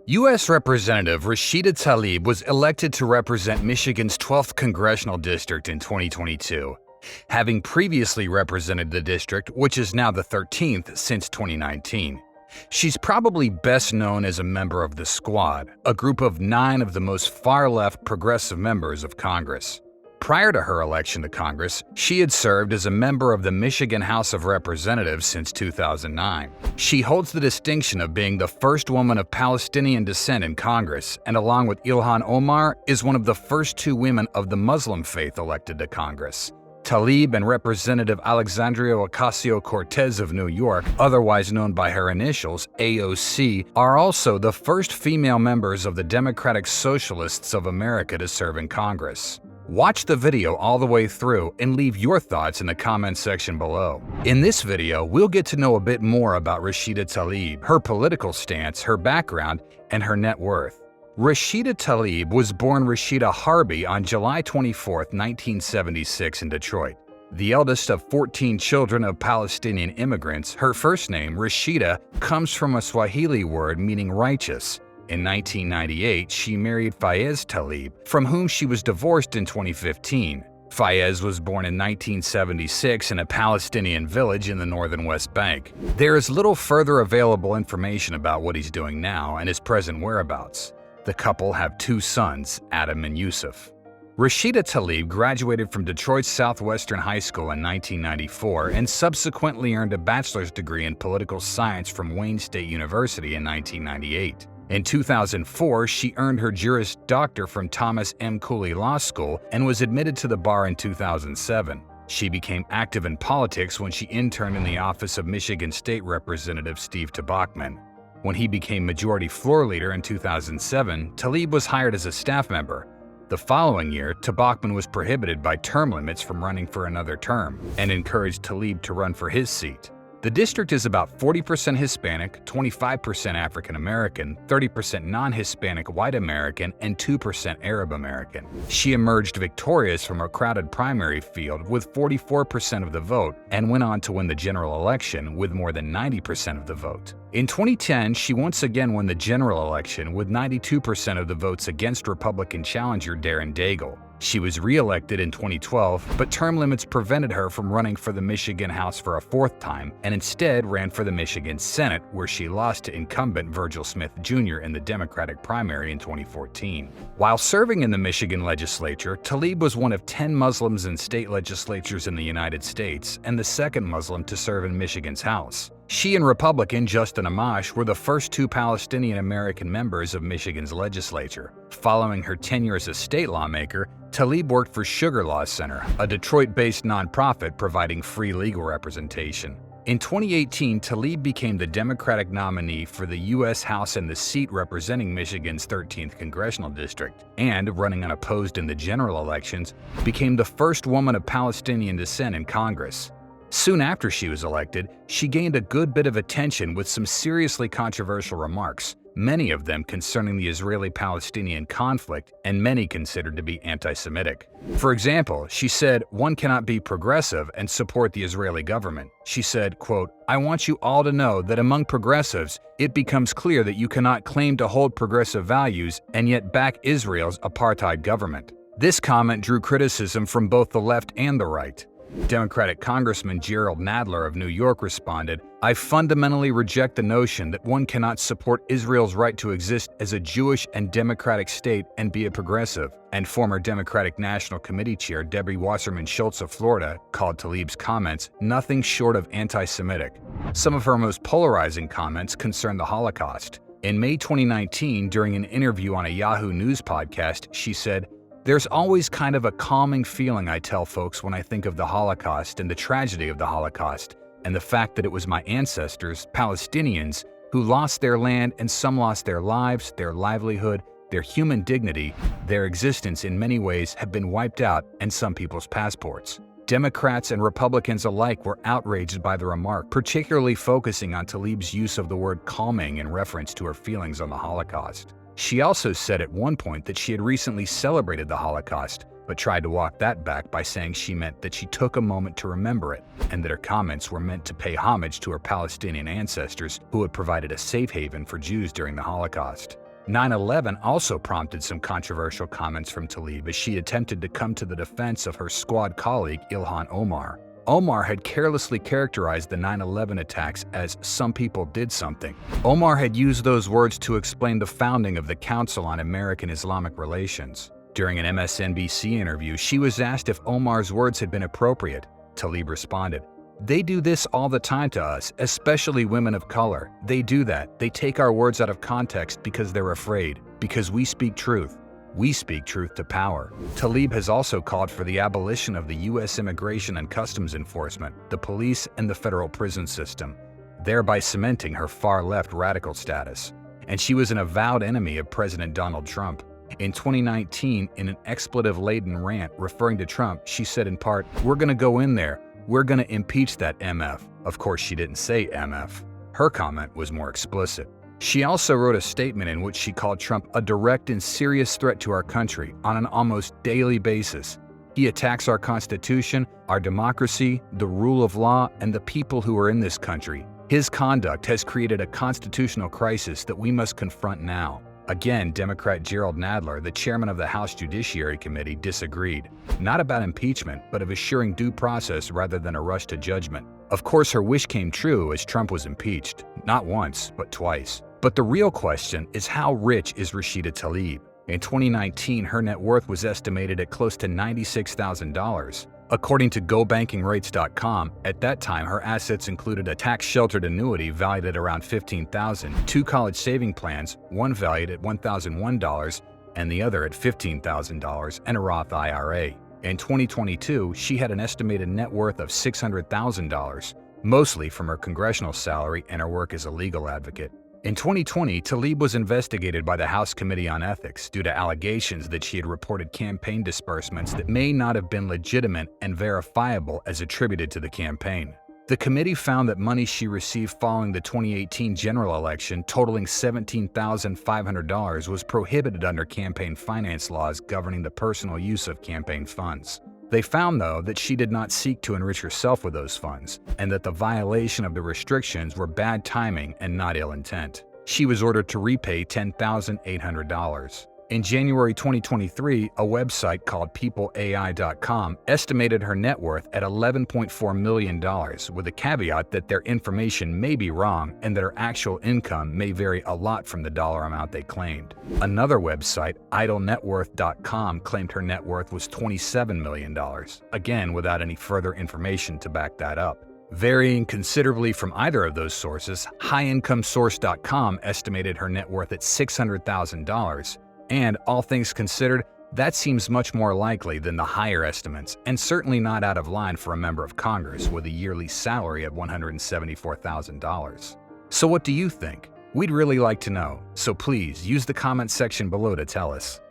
U.S. Representative Rashida Tlaib was elected to represent Michigan's 12th Congressional District in 2022, having previously represented the district, which is now the 13th since 2019. She's probably best known as a member of the Squad, a group of 9 of the most far-left progressive members of Congress. Prior to her election to Congress, she had served as a member of the Michigan House of Representatives since 2009. She holds the distinction of being the first woman of Palestinian descent in Congress, and along with Ilhan Omar, is one of the first 2 women of the Muslim faith elected to Congress. Tlaib and Representative Alexandria Ocasio-Cortez of New York, otherwise known by her initials, AOC, are also the first female members of the Democratic Socialists of America to serve in Congress. Watch the video all the way through and leave your thoughts in the comments section below. In this video, we'll get to know a bit more about Rashida Tlaib, her political stance, her background, and her net worth. Rashida Tlaib was born Rashida Harbi on July 24, 1976 in Detroit. The eldest of 14 children of Palestinian immigrants, her first name, Rashida, comes from a Swahili word meaning righteous. In 1998, she married Fayez Tlaib, from whom she was divorced in 2015. Fayez was born in 1976 in a Palestinian village in the northern West Bank. There is little further available information about what he's doing now and his present whereabouts. The couple have 2 sons, Adam and Yusuf. Rashida Tlaib graduated from Detroit's Southwestern High School in 1994 and subsequently earned a bachelor's degree in political science from Wayne State University in 1998. In 2004, she earned her Juris Doctor from Thomas M. Cooley Law School and was admitted to the bar in 2007. She became active in politics when she interned in the office of Michigan State Representative Steve Tabachman. When he became Majority Floor Leader in 2007, Tlaib was hired as a staff member. The following year, Tabachman was prohibited by term limits from running for another term and encouraged Tlaib to run for his seat. The district is about 40% Hispanic, 25% African American, 30% non-Hispanic white American, and 2% Arab American. She emerged victorious from a crowded primary field with 44% of the vote and went on to win the general election with more than 90% of the vote. In 2010, she once again won the general election with 92% of the votes against Republican challenger Darren Daigle. She was re-elected in 2012, but term limits prevented her from running for the Michigan House for a 4th time and instead ran for the Michigan Senate, where she lost to incumbent Virgil Smith Jr. in the Democratic primary in 2014. While serving in the Michigan legislature, Tlaib was one of 10 Muslims in state legislatures in the United States and the second Muslim to serve in Michigan's House. She and Republican Justin Amash were the first 2 Palestinian-American members of Michigan's legislature. Following her tenure as a state lawmaker, Tlaib worked for Sugar Law Center, a Detroit-based nonprofit providing free legal representation. In 2018, Tlaib became the Democratic nominee for the U.S. House and the seat representing Michigan's 13th Congressional District, and, running unopposed in the general elections, became the first woman of Palestinian descent in Congress. Soon after she was elected, she gained a good bit of attention with some seriously controversial remarks, many of them concerning the Israeli-Palestinian conflict and many considered to be anti-Semitic. For example, she said, "One cannot be progressive and support the Israeli government." She said, quote, "I want you all to know that among progressives, it becomes clear that you cannot claim to hold progressive values and yet back Israel's apartheid government." This comment drew criticism from both the left and the right. Democratic Congressman Gerald Nadler of New York responded, "I fundamentally reject the notion that one cannot support Israel's right to exist as a Jewish and democratic state and be a progressive." And former Democratic National Committee Chair Debbie Wasserman Schultz of Florida called Tlaib's comments nothing short of anti-Semitic. Some of her most polarizing comments concern the Holocaust. In May 2019, during an interview on a Yahoo News podcast, she said, "There's always kind of a calming feeling I tell folks when I think of the Holocaust and the tragedy of the Holocaust, and the fact that it was my ancestors, Palestinians, who lost their land and some lost their lives, their livelihood, their human dignity, their existence in many ways have been wiped out, and some people's passports." Democrats and Republicans alike were outraged by the remark, particularly focusing on Tlaib's use of the word calming in reference to her feelings on the Holocaust. She also said at one point that she had recently celebrated the Holocaust, but tried to walk that back by saying she meant that she took a moment to remember it, and that her comments were meant to pay homage to her Palestinian ancestors who had provided a safe haven for Jews during the Holocaust. 9/11 also prompted some controversial comments from Tlaib as she attempted to come to the defense of her squad colleague Ilhan Omar. Omar had carelessly characterized the 9/11 attacks as "some people did something." Omar had used those words to explain the founding of the Council on American-Islamic Relations. During an MSNBC interview, she was asked if Omar's words had been appropriate. Tlaib responded, "They do this all the time to us, especially women of color. They do that. They take our words out of context because they're afraid, because we speak truth. We speak truth to power." Tlaib has also called for the abolition of the U.S. Immigration and Customs Enforcement, the police, and the federal prison system, thereby cementing her far-left radical status. And she was an avowed enemy of President Donald Trump. In 2019, in an expletive-laden rant referring to Trump, she said in part, "We're going to go in there. We're going to impeach that MF." Of course, she didn't say MF. Her comment was more explicit. She also wrote a statement in which she called Trump a direct and serious threat to our country on an almost daily basis. He attacks our Constitution, our democracy, the rule of law, and the people who are in this country. His conduct has created a constitutional crisis that we must confront now. Again, Democrat Gerald Nadler, the chairman of the House Judiciary Committee, disagreed. Not about impeachment, but of assuring due process rather than a rush to judgment. Of course, her wish came true as Trump was impeached. Not once, but twice. But the real question is, how rich is Rashida Tlaib? In 2019, her net worth was estimated at close to $96,000. According to GoBankingRates.com, at that time her assets included a tax-sheltered annuity valued at around $15,000, two college saving plans, one valued at $1,001 and the other at $15,000, and a Roth IRA. In 2022, she had an estimated net worth of $600,000, mostly from her congressional salary and her work as a legal advocate. In 2020, Tlaib was investigated by the House Committee on Ethics due to allegations that she had reported campaign disbursements that may not have been legitimate and verifiable as attributed to the campaign. The committee found that money she received following the 2018 general election, totaling $17,500, was prohibited under campaign finance laws governing the personal use of campaign funds. They found, though, that she did not seek to enrich herself with those funds, and that the violation of the restrictions were bad timing and not ill intent. She was ordered to repay $10,800. In January 2023, a website called PeopleAI.com estimated her net worth at $11.4 million, with a caveat that their information may be wrong and that her actual income may vary a lot from the dollar amount they claimed. Another website, IdleNetWorth.com, claimed her net worth was $27 million, again without any further information to back that up. Varying considerably from either of those sources, HighIncomeSource.com estimated her net worth at $600,000, and, all things considered, that seems much more likely than the higher estimates, and certainly not out of line for a member of Congress with a yearly salary of $174,000. So what do you think? We'd really like to know, so please use the comment section below to tell us.